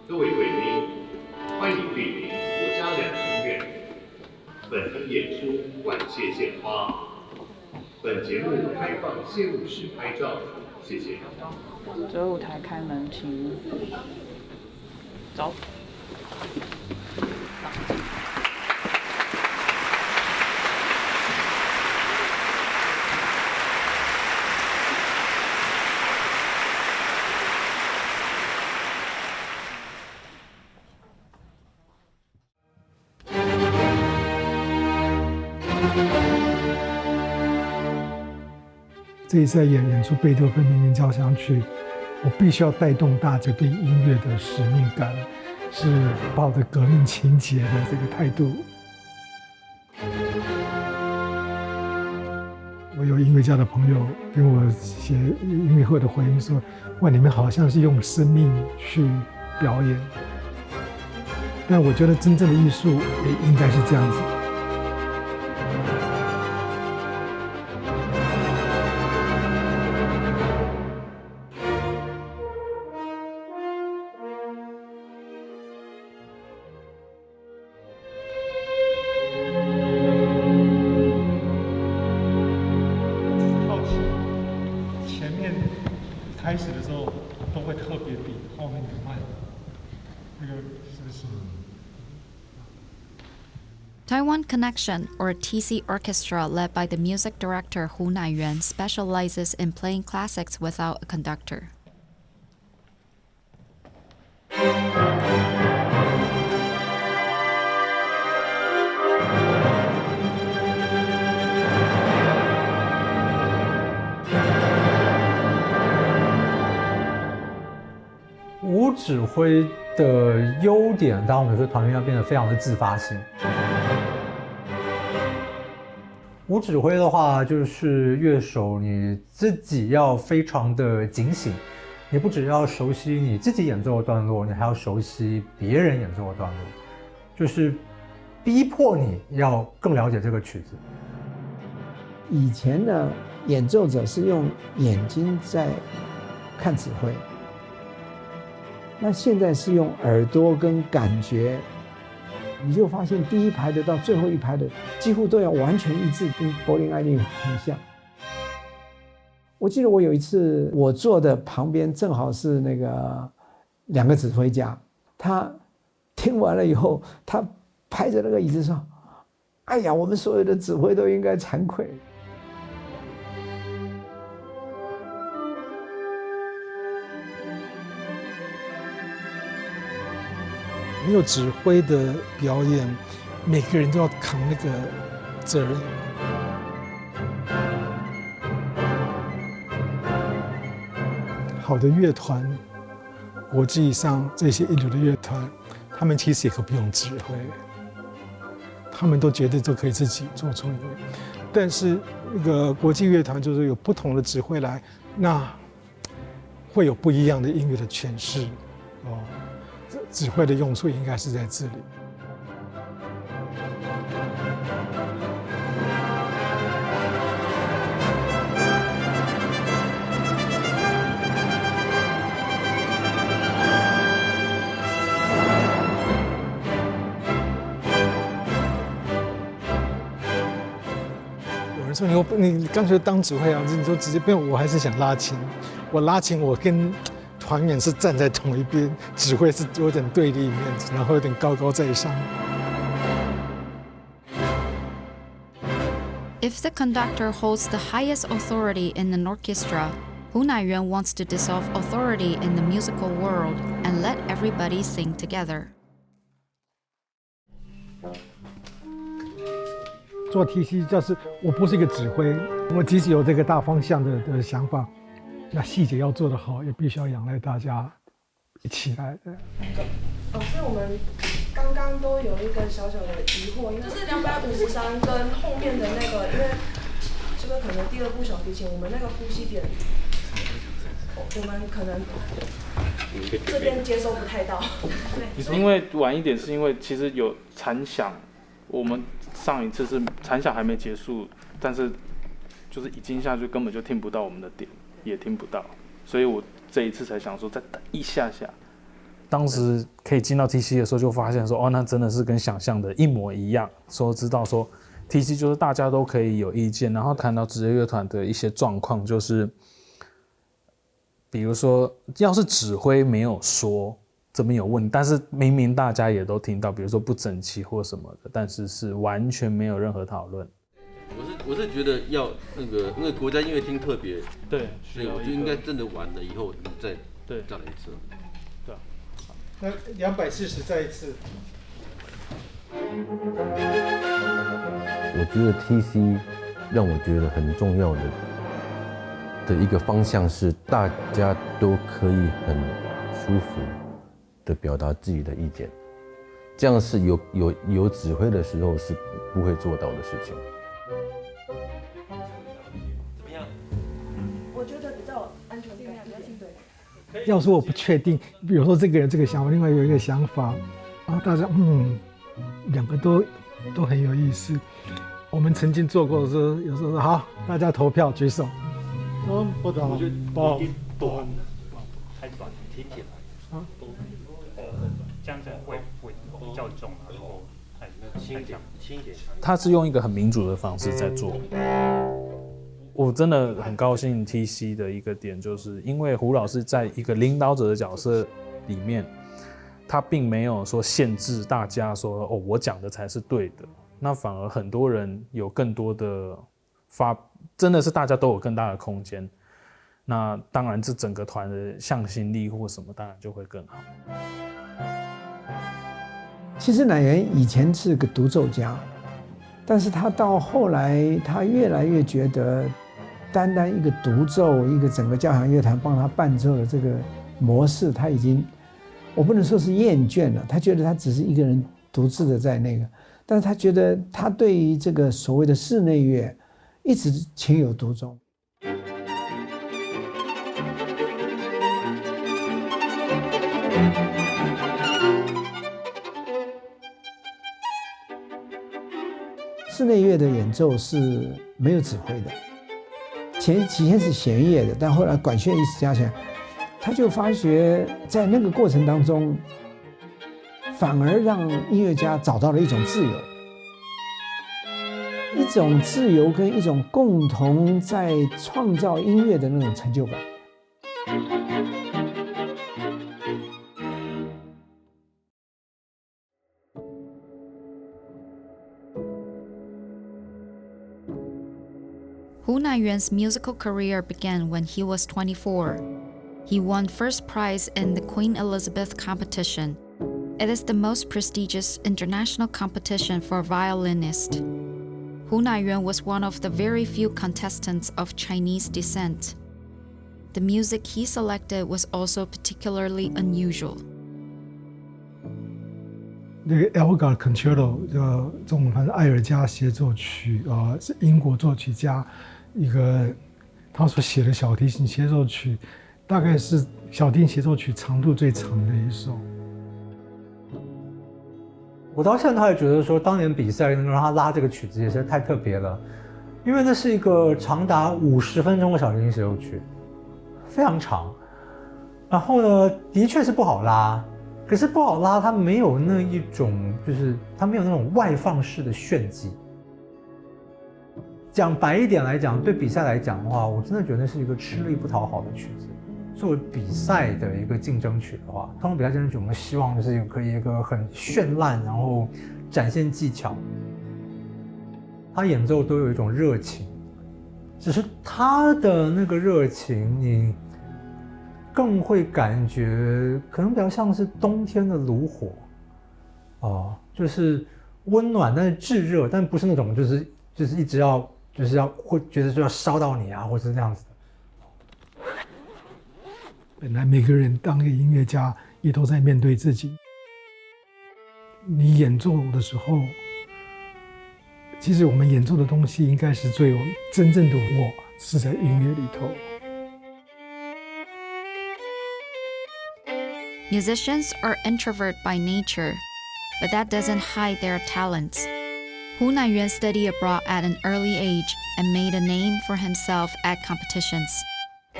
各位贵宾，欢迎莅临国家两厅院。本厅演出感谢献花。本节目开放谢幕时拍照，谢谢。这舞台开门，请走。这一次在演出贝多芬命运交响曲，我必须要带动大家对音乐的使命感，是抱着革命情节的这个态度。我有音乐家的朋友跟我写音乐会的回应说：“哇，你们好像是用生命去表演。”但我觉得真正的艺术也应该是这样子。开始的时候都会特别比后面的慢，那个是不是？Taiwan Connection, or TC Orchestra, led by the music director Hu Naiyuan, specializes in playing classics without a conductor.无指挥的优点，当然我们说团员要变得非常的自发性。无指挥的话，就是乐手你自己要非常的警醒，你不只要熟悉你自己演奏的段落，你还要熟悉别人演奏的段落，就是逼迫你要更了解这个曲子。以前呢，演奏者是用眼睛在看指挥。那现在是用耳朵跟感觉，你就发现第一排的到最后一排的几乎都要完全一致，跟柏林爱丽很像。我记得我有一次，我坐的旁边正好是那个两个指挥家，他听完了以后，他拍着那个椅子说：“哎呀，我们所有的指挥都应该惭愧。”没有指挥的表演，每个人都要扛那个责任。好的乐团，国际上这些一流的乐团，他们其实也可不用指挥，他们都绝对都可以自己做出音乐。但是那个国际乐团就是有不同的指挥来，那会有不一样的音乐的诠释哦。指挥的用处应该是在这里。有人说你刚学当指挥啊，你就直接不用，我还是想拉琴。我拉琴，我跟团员是站在同一边，指挥是有点对立面，然后有点高高在上。If the conductor holds the highest authority in an orchestra, Hu Naiyuan wants to dissolve authority in the musical world and let everybody sing together. 做 TC 就是我不是一个指挥，我即使有这个大方向的想法，那细节要做得好，也必须要仰赖大家一起来。所以我们刚刚都有一个小小的疑惑，就是253跟后面的那个，因为这个可能第二部小提琴，我们那个呼吸点，我们可能这边接收不太到。因为晚一点，是因为其实有残响，我们上一次是残响还没结束，但是就是一进下去根本就听不到我们的点，也听不到。所以我这一次才想说再等一下下。当时可以进到 TC 的时候，就发现说，哦，那真的是跟想象的一模一样。说知道说 TC 就是大家都可以有意见，然后看到职业乐团的一些状况，就是比如说，要是指挥没有说这边有问题，但是明明大家也都听到，比如说不整齐或什么的，但是是完全没有任何讨论。我是觉得要那个，因为国家音乐厅特别，对，所以我就应该真的完了以后再来一次。对啊。那240再一次。我觉得 TC 让我觉得很重要的一个方向是，大家都可以很舒服的表达自己的意见，这样是有指挥的时候是不会做到的事情。怎么样？我觉得比较安全感一点，对。要说我不确定，比如说这个人这个想法，另外有一个想法，然后大家两个都很有意思。我们曾经做过的时候，有时候说好，大家投票举手。不懂，我觉得有点短，太短，听起来啊，这样子会比较重，然后轻一点。他是用一个很民主的方式在做。我真的很高兴 TC 的一个点，就是因为胡老师在一个领导者的角色里面，他并没有说限制大家说哦，我讲的才是对的。那反而很多人有更多的真的是大家都有更大的空间。那当然，这整个团的向心力或什么，当然就会更好。其实乃源以前是个独奏家，但是他到后来，他越来越觉得，单单一个独奏，一个整个交响乐团帮他伴奏的这个模式，他已经，我不能说是厌倦了，他觉得他只是一个人独自的在那个，但是他觉得他对于这个所谓的室内乐，一直情有独钟。室内乐的演奏是没有指挥的，起先是弦乐的，但后来管弦一直加起来，他就发觉在那个过程当中，反而让音乐家找到了一种自由，一种自由跟一种共同在创造音乐的那种成就感。Hu Naiyuan's musical career began when he was 24. He won first prize in the Queen Elizabeth competition. It is the most prestigious international competition for a violinist. Hu Naiyuan was one of the very few contestants of Chinese descent. The music he selected was also particularly unusual. 那个 Elgar Concerto 中文翻是艾尔加协奏曲是英国作曲家一个他所写的小提琴协奏曲，大概是小提琴协奏曲长度最长的一首。我到现在还觉得说，当年比赛能够让他拉这个曲子也是太特别了，因为那是一个长达50分钟的小提琴协奏曲，非常长。然后呢，的确是不好拉。可是不好拉，它没有那一种，就是它没有那种外放式的炫技。讲白一点来讲，对比赛来讲的话，我真的觉得是一个吃力不讨好的曲子。作为比赛的一个竞争曲的话，通常比赛竞争曲，我们希望就是可以一个很绚烂，然后展现技巧。他演奏都有一种热情，只是他的那个热情，你更会感觉可能比较像是冬天的炉火，就是温暖但是炙热，但不是那种就是一直要会觉得就要烧到你啊，或者是那样子的。本来每个人当一个音乐家也都在面对自己，你演奏的时候，其实我们演奏的东西应该是最有真正的我是在音乐里头。Musicians are introvert by nature, but that doesn't hide their talents. Hu Naiyuan studied abroad at an early age and made a name for himself at competitions.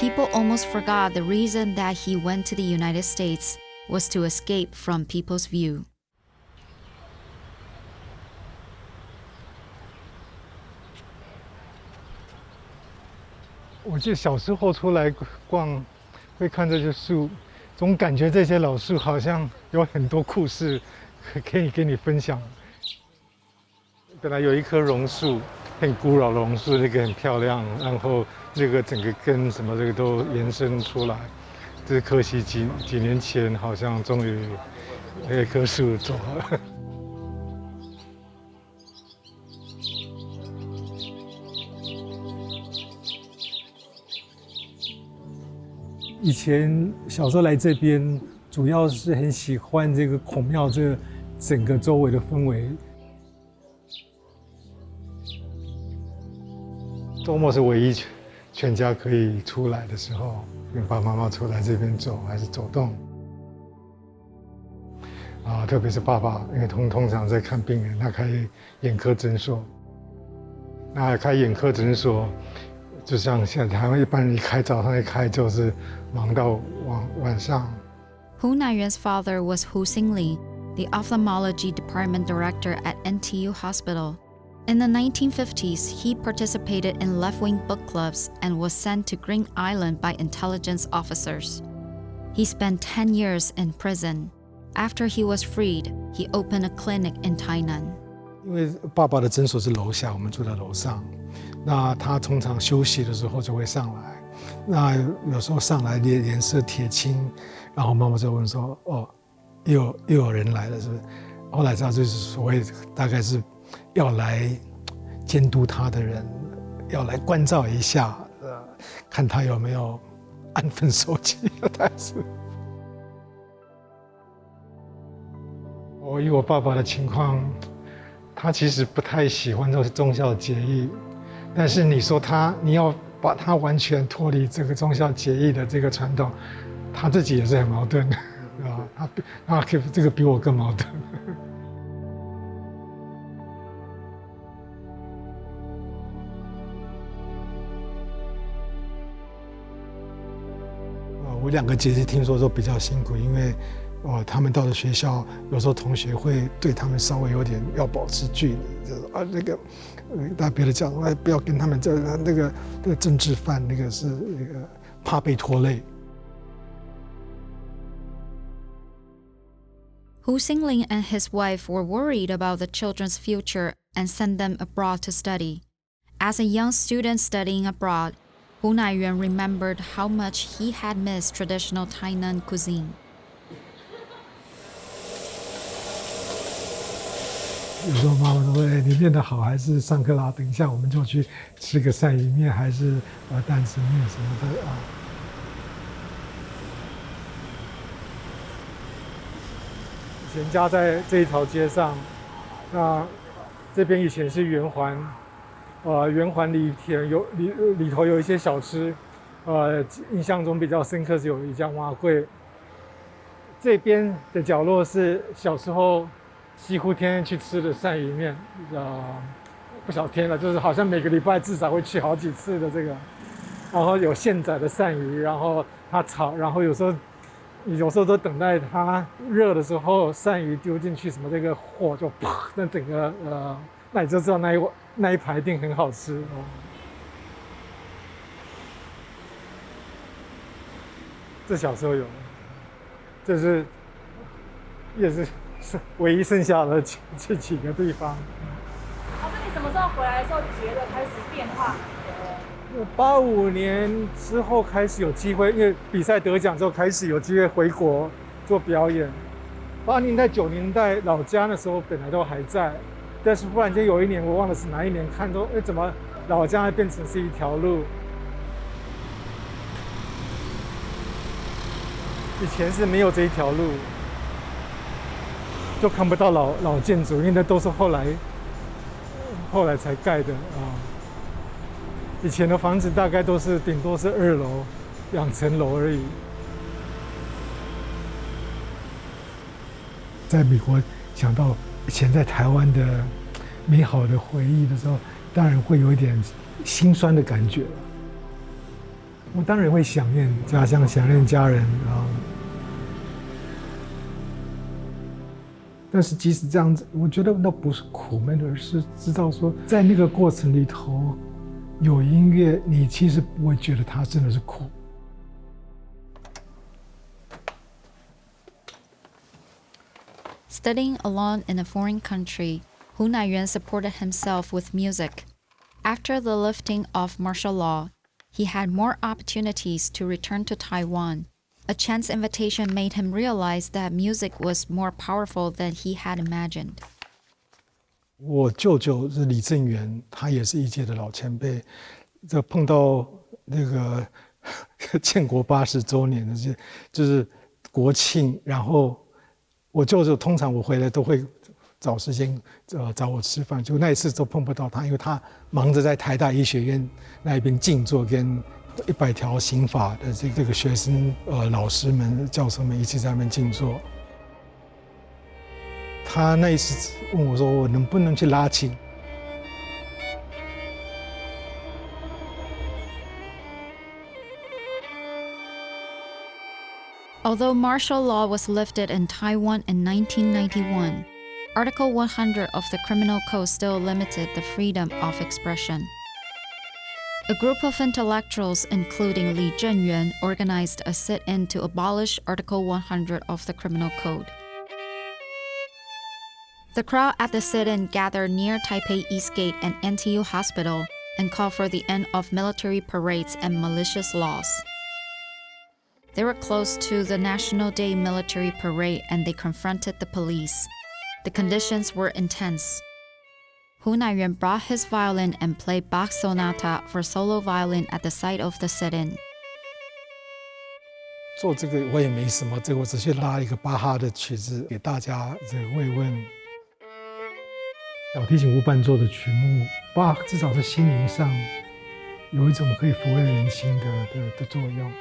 People almost forgot the reason that he went to the United States was to escape from people's view. 我记得小时候出来逛，会看这些树，总感觉这些老树好像有很多故事可以跟你分享。本来有一棵榕树，很古老的榕树，这个很漂亮，然后这个整个根什么这个都延伸出来。只是可惜几年前好像终于那棵树走了。以前小时候来这边，主要是很喜欢这个孔庙这整个周围的氛围。周末是唯一全家可以出来的时候，跟爸爸妈妈出来这边走还是走动。特别是爸爸，因为通常在看病人，他开眼科诊所，那开眼科诊所。就像现在台湾一般人一开早上一开就是忙到晚上。Hu Naiyuan's father was Hu Xingli, the ophthalmology department director at NTU Hospital. In the 1950s, he participated in left-wing book clubs and was sent to Green Island by intelligence officers. He spent 10 years in prison. After he was freed, he opened a clinic in Tainan. 因为爸爸的诊所是楼下，我们住在楼上。那他通常休息的时候就会上来，那有时候上来脸色铁青，然后妈妈就问说：“哦，又有人来了，是不是？”后来知道就是所谓大概是要来监督他的人，要来关照一下，看他有没有安分守己，大概是。以我爸爸的情况，他其实不太喜欢这种忠孝节义。但是你说你要把他完全脱离这个忠孝节义的这个传统，他自己也是很矛盾的，啊，他这个比我更矛盾。我2个姐姐听说都比较辛苦，因为他们到了学校，有时候同学会对他们稍微有点要保持距离，就是大别的教授不要跟他们那个政治犯，那个是怕被拖累。Hu Xingli and his wife were worried about the children's future and sent them abroad to study. As a young student studying abroad, Hu Naiyuan remembered how much he had missed traditional Tainan cuisine. 有时候妈妈都会：“你练得好还是上课啦？等一下我们就去吃个鳝鱼面，还是蛋丝面什么的啊。”以前家在这一条街上，那这边以前是圆环，圆环里头有一些小吃，印象中比较深刻是有一家碗粿。这边的角落是小时候几乎天天去吃的鳝鱼面，不晓得天了，就是好像每个礼拜至少会去好几次的这个，然后有现宰的鳝鱼，然后它炒，然后有时候都等待它热的时候，鳝鱼丢进去，什么这个火就啪，那整个那你就知道那一排一定很好吃哦。这小时候有，这是也是唯一剩下的这几个地方。老师，你什么时候回来的时候觉得开始变化？85年之后开始有机会，因为比赛得奖之后开始有机会回国做表演。80年代、90年代老家那时候本来都还在，但是忽然间有一年我忘了是哪一年，看到怎么老家变成是一条路。以前是没有这一条路，就看不到老建筑，因为那都是后来才盖的啊。以前的房子大概都是顶多是2楼、2层楼而已。在美国想到以前在台湾的美好的回忆的时候，当然会有一点心酸的感觉。我当然会想念家乡，想念家人啊。但是即使这样子，我觉得那不是苦闷，而是知道说，在那个过程里头，有音乐，你其实不会觉得它真的是苦。Studying alone in a foreign country, Hu Naiyuan supported himself with music. After the lifting of martial law, he had more opportunities to return to Taiwan. A chance invitation made him realize that music was more powerful than he had imagined. 我舅舅是李正元，他也是一届的老前辈。这碰到那个建国80周年的，就是国庆，然后我舅舅通常我回来都会找时间找我吃饭，就那一次都碰不到他，因为他忙着在台大医学院那边静坐跟100条刑法的这个学生老师们教授们一起在那边静坐。他那一次问我说：“我能不能去拉琴？” Although martial law was lifted in Taiwan in 1991, Article 100 of the Criminal Code still limited the freedom of expression. A group of intellectuals, including Li Zhenyuan, organized a sit-in to abolish Article 100 of the Criminal Code. The crowd at the sit-in gathered near Taipei Eastgate and NTU Hospital and called for the end of military parades and malicious laws. They were close to the National Day military parade and they confronted the police. The conditions were intense. Hu Naiyuan brought his violin and played Bach Sonata for solo violin at the site of the sit-in. 做这个我也没什么，这个我只去拉一个巴哈的曲子给大家这个慰问。小提琴无伴奏的曲目，巴至少在心灵上有一种可以抚慰人心的作用。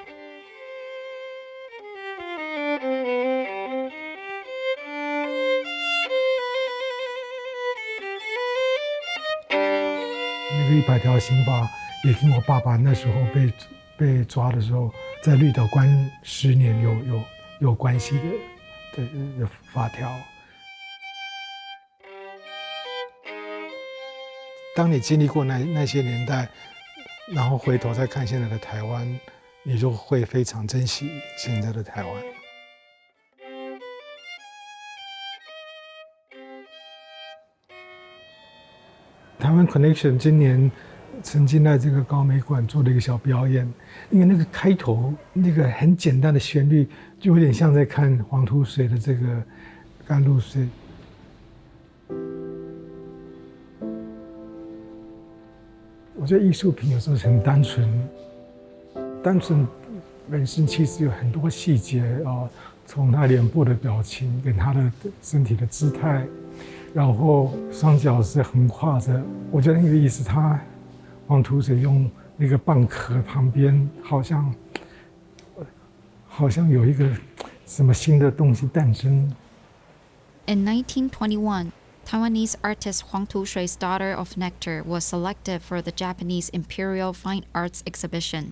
那个100条刑法也跟我爸爸那时候被抓的时候，在绿岛关10年有关系的法条。当你经历过那些年代，然后回头再看现在的台湾，你就会非常珍惜现在的台湾。台湾 Connection 今年曾经在这个高美馆做了一个小表演，因为那个开头那个很简单的旋律，就有点像在看黄土水的这个《甘露水》。我觉得艺术品有时候很单纯，单纯本身其实有很多细节啊，从他脸部的表情跟他的身体的姿态。然后双脚是横跨着，我觉得那个意思，他黄土水用那个蚌壳旁边，好像有一个什么新的东西诞生。In 1921, Taiwanese artist Huang Tushui's Daughter of Nectar was selected for the Japanese Imperial Fine Arts Exhibition.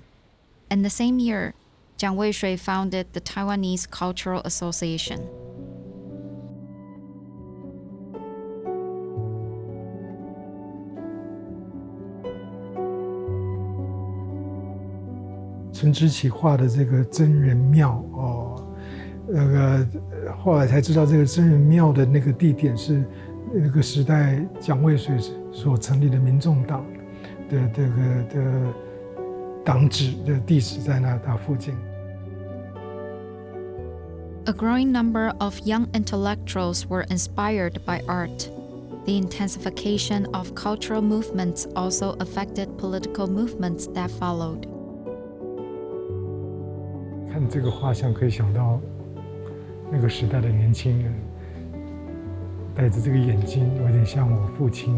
In the same year, Jiang Weishui founded the Taiwanese Cultural Association. 陈之奇画的这个真人庙后来才知道这个真人庙的那个地点是那个时代蒋渭水所成立的民众党的党址的地址在那附近。A growing number of young intellectuals were inspired by art. The intensification of cultural movements also affected political movements that followed. 看这个画像可以想到那个时代的年轻人戴着这个眼镜，有点像我父亲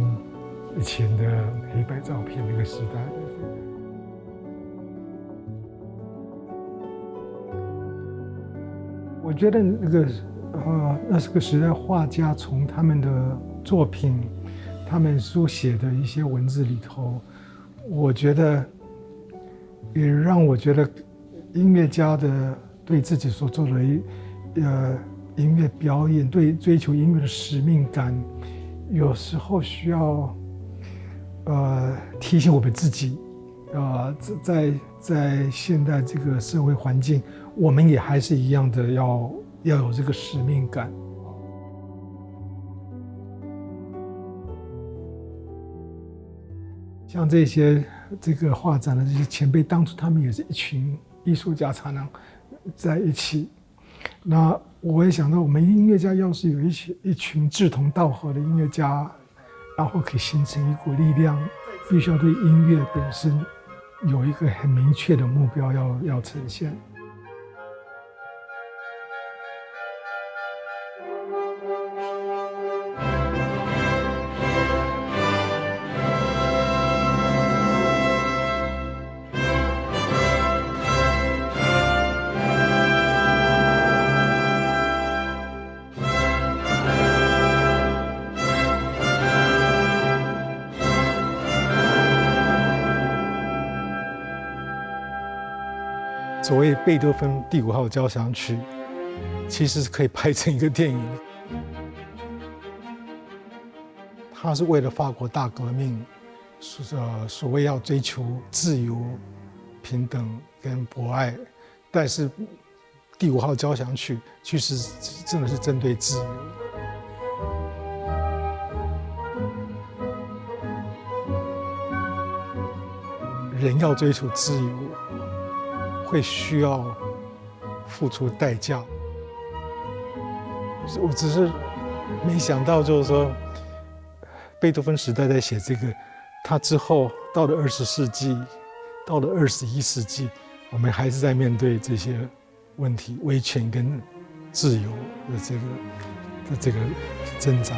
以前的黑白照片那个时代的。我觉得那是个时代画家从他们的作品，他们书写的一些文字里头，我觉得也让我觉得音乐家的对自己所做的音乐表演，对追求音乐的使命感，有时候需要提醒我们自己，在现在这个社会环境，我们也还是一样的要有这个使命感。像这个画展的这些前辈，当初他们也是一群艺术家才能在一起。那我也想到，我们音乐家要是有一群志同道合的音乐家，然后可以形成一股力量，必须要对音乐本身有一个很明确的目标要呈现。所谓贝多芬第5号交响曲，其实是可以拍成一个电影。他是为了法国大革命，所谓要追求自由、平等跟博爱，但是第5号交响曲其实真的是针对自由。人要追求自由，会需要付出代价。我只是没想到，就是说，贝多芬时代在写这个，他之后到了20世纪，到了21世纪，我们还是在面对这些问题，威权跟自由的这个挣扎。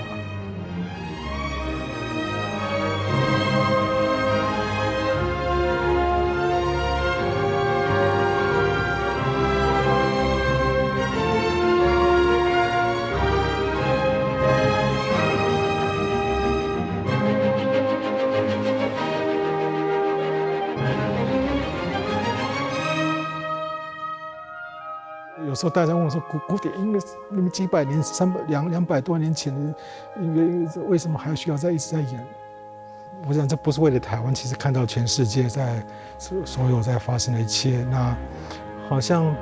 有时候大家问我说，古典音乐那么几百年、200多年前的音乐，为什么还需要一直在演？我想这不是为了台湾，其实看到全世界在所有在发生的一切，那好像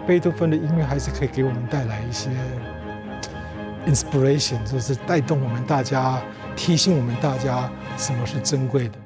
贝多芬的音乐还是可以给我们带来一些 inspiration， 就是带动我们大家，提醒我们大家什么是珍贵的。